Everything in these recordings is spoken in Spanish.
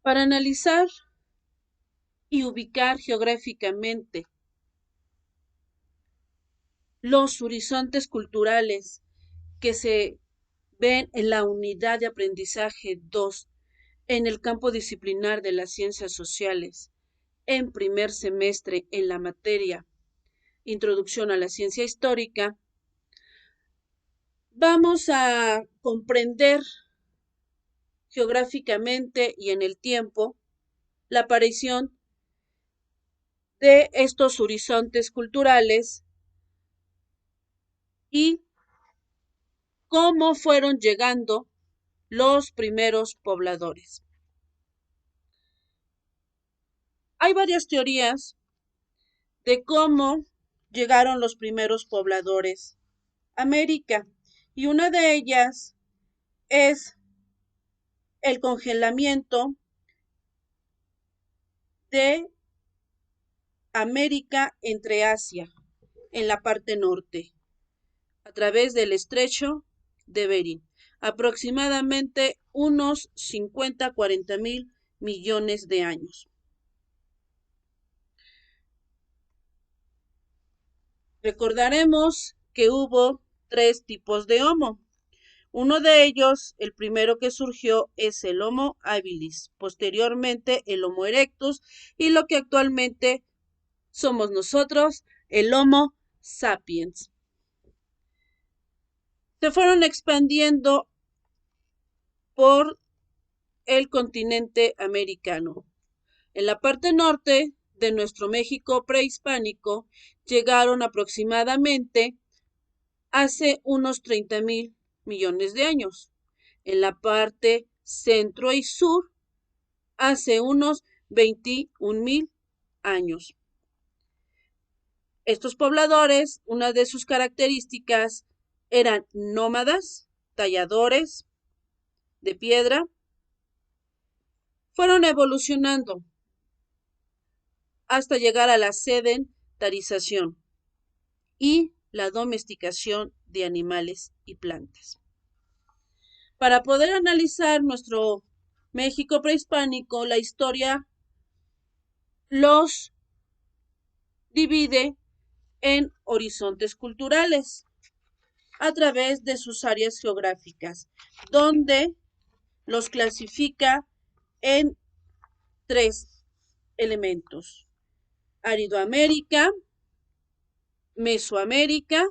Para analizar y ubicar geográficamente los horizontes culturales que se ven en la unidad de aprendizaje 2 en el campo disciplinar de las ciencias sociales, en primer semestre en la materia Introducción a la Ciencia Histórica, vamos a comprender geográficamente y en el tiempo la aparición de estos horizontes culturales y cómo fueron llegando los primeros pobladores. Hay varias teorías de cómo llegaron los primeros pobladores a América, y una de ellas es el congelamiento de América entre Asia en la parte norte a través del estrecho de Bering, aproximadamente unos 50-40 mil millones de años. Recordaremos que hubo 3 tipos de Homo. Uno de ellos, el primero que surgió, es el Homo habilis, posteriormente el Homo erectus y lo que actualmente somos nosotros, el Homo sapiens. Se fueron expandiendo por el continente americano. En la parte norte de nuestro México prehispánico llegaron aproximadamente hace unos 30,000 millones de años. En la parte centro y sur hace unos 21,000 años. Estos pobladores, una de sus características eran nómadas, talladores de piedra, fueron evolucionando hasta llegar a la sedentarización y la domesticación de animales y plantas. Para poder analizar nuestro México prehispánico, la historia los divide en horizontes culturales a través de sus áreas geográficas, donde los clasifica en 3 elementos: Aridoamérica, Mesoamérica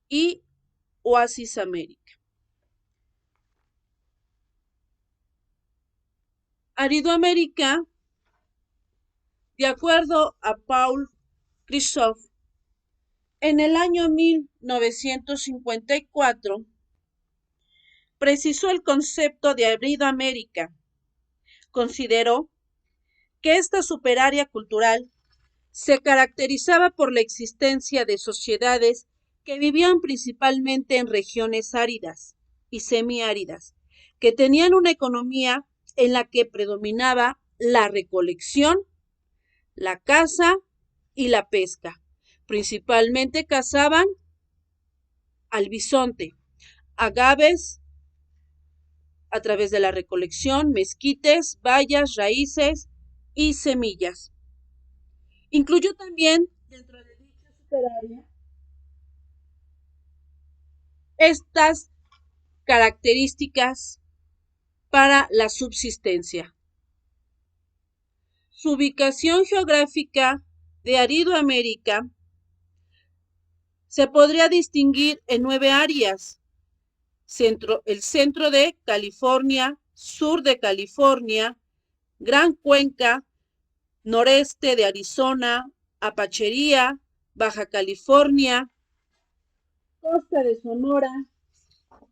y Oasis América. Aridoamérica, de acuerdo a Paul Christoph, en el año 1954 precisó el concepto de Aridoamérica. Consideró que esta superárea cultural se caracterizaba por la existencia de sociedades que vivían principalmente en regiones áridas y semiáridas, que tenían una economía en la que predominaba la recolección, la caza y la pesca. Principalmente cazaban al bisonte, agaves a través de la recolección, mezquites, bayas, raíces y semillas. Incluyó también dentro de dicha superárea estas características para la subsistencia. Su ubicación geográfica de Aridoamérica se podría distinguir en 9 áreas: el centro de California, sur de California, Gran Cuenca, noreste de Arizona, Apachería, Baja California, costa de Sonora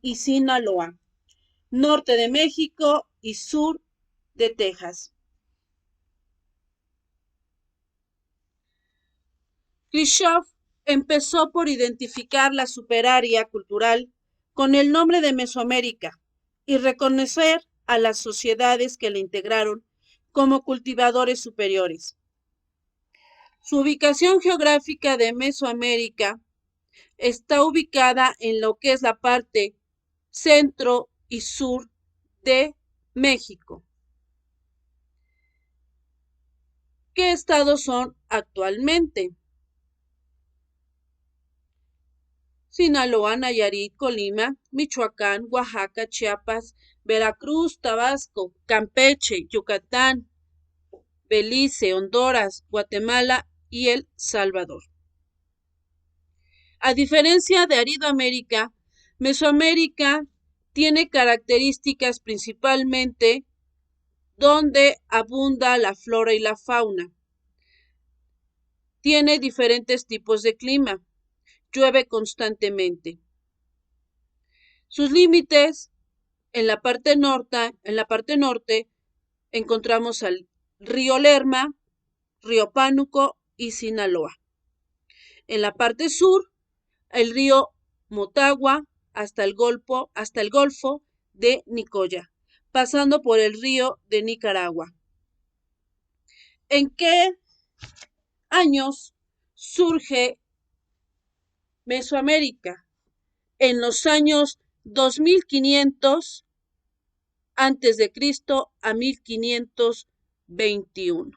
y Sinaloa, norte de México y sur de Texas. Kirchhoff empezó por identificar la superárea cultural con el nombre de Mesoamérica y reconocer a las sociedades que la integraron como cultivadores superiores. Su ubicación geográfica de Mesoamérica está ubicada en lo que es la parte centro y sur de México. ¿Qué estados son actualmente? Sinaloa, Nayarit, Colima, Michoacán, Oaxaca, Chiapas, Veracruz, Tabasco, Campeche, Yucatán, Belice, Honduras, Guatemala y El Salvador. A diferencia de Aridoamérica, Mesoamérica tiene características principalmente donde abunda la flora y la fauna. Tiene diferentes tipos de clima. Llueve constantemente. Sus límites en la parte norte encontramos al río Lerma, río Pánuco y Sinaloa. En la parte sur, el río Motagua hasta el Golfo de Nicoya, pasando por el río de Nicaragua. ¿En qué años surge Mesoamérica? En los años 2500 antes de Cristo a 1521.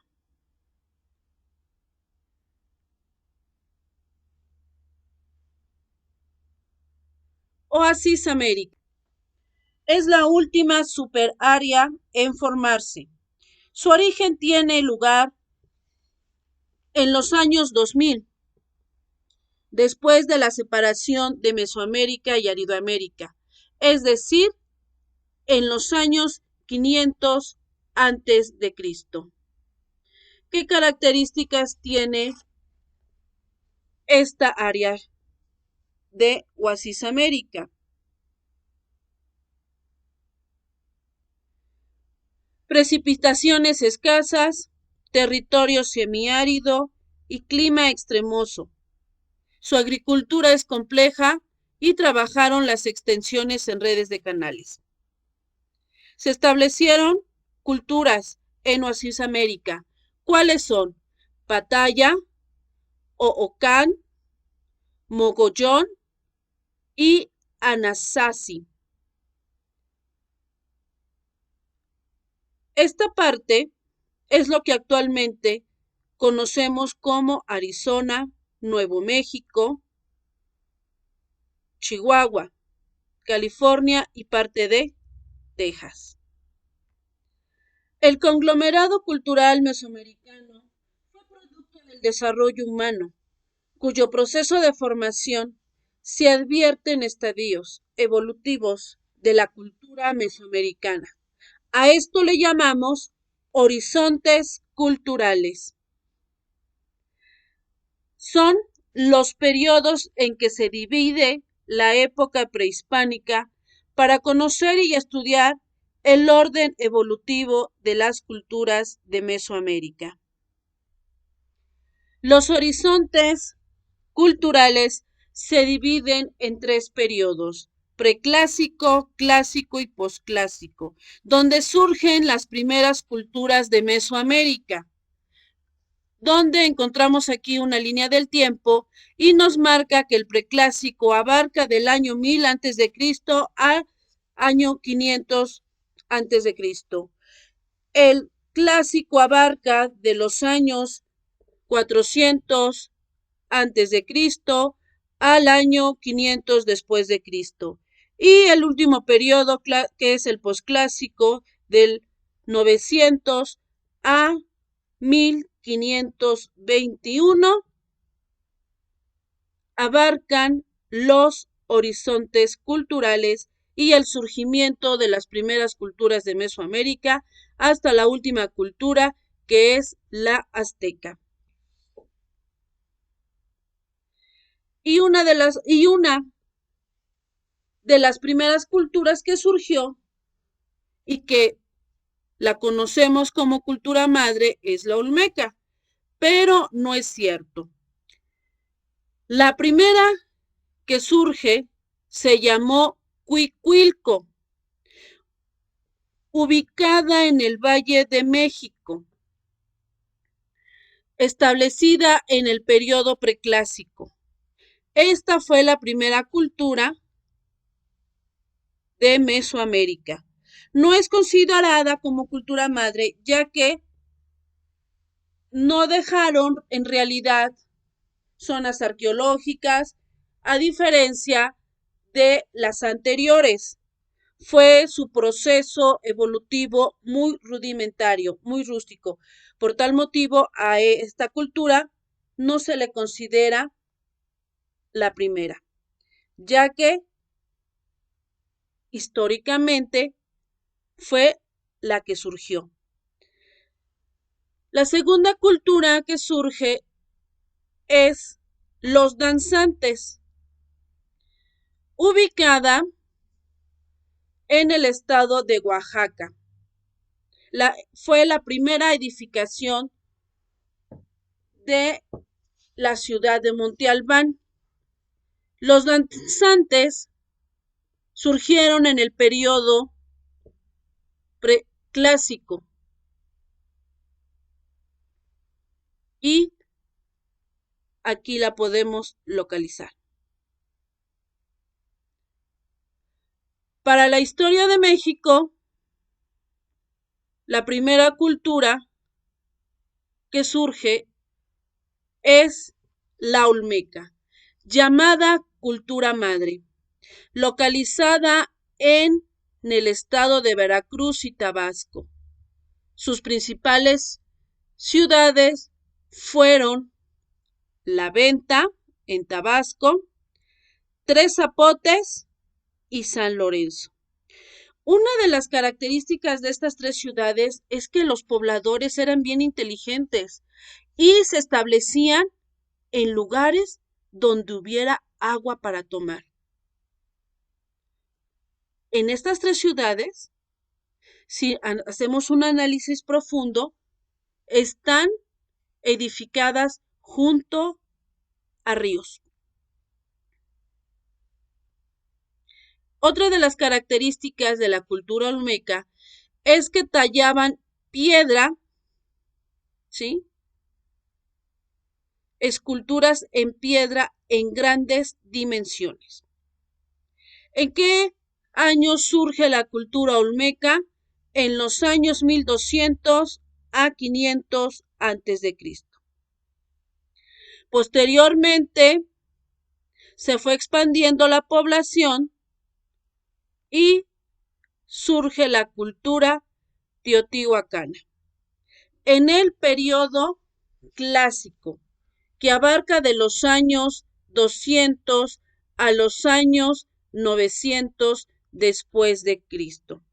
Oasis América. Es la última superárea en formarse. Su origen tiene lugar en los años 2000, después de la separación de Mesoamérica y Aridoamérica, es decir, en los años 500 antes de Cristo. ¿Qué características tiene esta área de Oasis América? Precipitaciones escasas, territorio semiárido y clima extremoso. Su agricultura es compleja y trabajaron las extensiones en redes de canales. Se establecieron culturas en Oasis América. ¿Cuáles son? Pataya, Hohokam, Mogollón y Anasazi. Esta parte es lo que actualmente conocemos como Arizona, Nuevo México, Chihuahua, California y parte de Texas. El conglomerado cultural mesoamericano fue producto del desarrollo humano, cuyo proceso de formación se advierte en estadios evolutivos de la cultura mesoamericana. A esto le llamamos horizontes culturales. Son los periodos en que se divide la época prehispánica para conocer y estudiar el orden evolutivo de las culturas de Mesoamérica. Los horizontes culturales se dividen en 3 periodos: preclásico, clásico y posclásico, donde surgen las primeras culturas de Mesoamérica, donde encontramos aquí una línea del tiempo y nos marca que el preclásico abarca del año 1000 a.C. al año 500 a.C. El clásico abarca de los años 400 a.C. al año 500 después de Cristo. Y el último periodo, que es el posclásico, del 900 a 1521, abarcan los horizontes culturales y el surgimiento de las primeras culturas de Mesoamérica hasta la última cultura, que es la azteca. Y una de las primeras culturas que surgió y que la conocemos como cultura madre es la olmeca, pero no es cierto. La primera que surge se llamó Cuicuilco, ubicada en el Valle de México, establecida en el periodo preclásico. Esta fue la primera cultura de Mesoamérica. No es considerada como cultura madre, ya que no dejaron en realidad zonas arqueológicas, a diferencia de las anteriores. Fue su proceso evolutivo muy rudimentario, muy rústico. Por tal motivo, a esta cultura no se le considera la primera, ya que históricamente fue la que surgió. La segunda cultura que surge es los danzantes, ubicada en el estado de Oaxaca. Fue la primera edificación de la ciudad de Monte Albán. Los danzantes surgieron en el periodo preclásico y aquí la podemos localizar. Para la historia de México, la primera cultura que surge es la olmeca, llamada cultura madre, localizada en el estado de Veracruz y Tabasco. Sus principales ciudades fueron La Venta, en Tabasco, Tres Zapotes y San Lorenzo. Una de las características de estas tres ciudades es que los pobladores eran bien inteligentes y se establecían en lugares donde hubiera agua para tomar. En estas tres ciudades, si hacemos un análisis profundo, están edificadas junto a ríos. Otra de las características de la cultura olmeca es que tallaban piedra, ¿sí? Esculturas en piedra en grandes dimensiones. ¿En qué año surge la cultura olmeca? En los años 1200 a 500 antes de Cristo. Posteriormente se fue expandiendo la población y surge la cultura teotihuacana. En el periodo clásico, que abarca de los años 200 a los años 900 después de Cristo.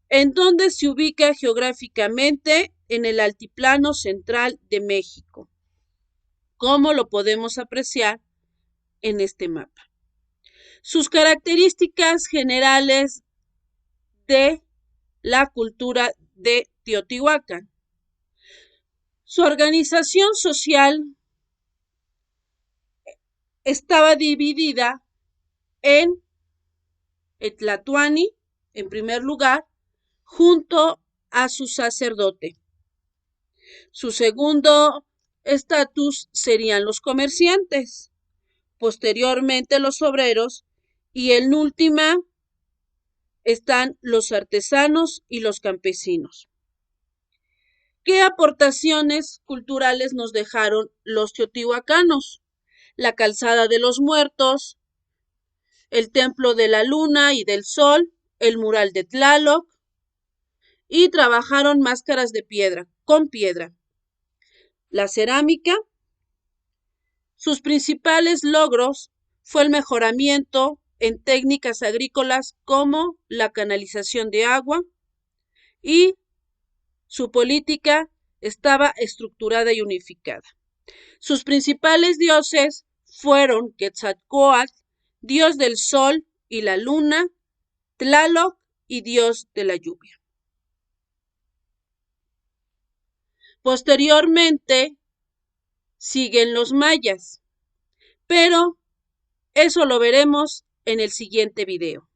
En donde se ubica geográficamente en el altiplano central de México, como lo podemos apreciar en este mapa. Sus características generales de la cultura de Teotihuacán. Su organización social estaba dividida en Tlatoani, en primer lugar, junto a su sacerdote. Su segundo estatus serían los comerciantes, posteriormente los obreros, y en última están los artesanos y los campesinos. ¿Qué aportaciones culturales nos dejaron los teotihuacanos? La calzada de los muertos, el templo de la luna y del sol, el mural de Tlaloc, y trabajaron máscaras de piedra, con piedra. La cerámica, sus principales logros fue el mejoramiento en técnicas agrícolas como la canalización de agua, y su política estaba estructurada y unificada. Sus principales dioses fueron Quetzalcóatl, dios del sol y la luna, Tlaloc y dios de la lluvia. Posteriormente siguen los mayas, pero eso lo veremos en el siguiente video.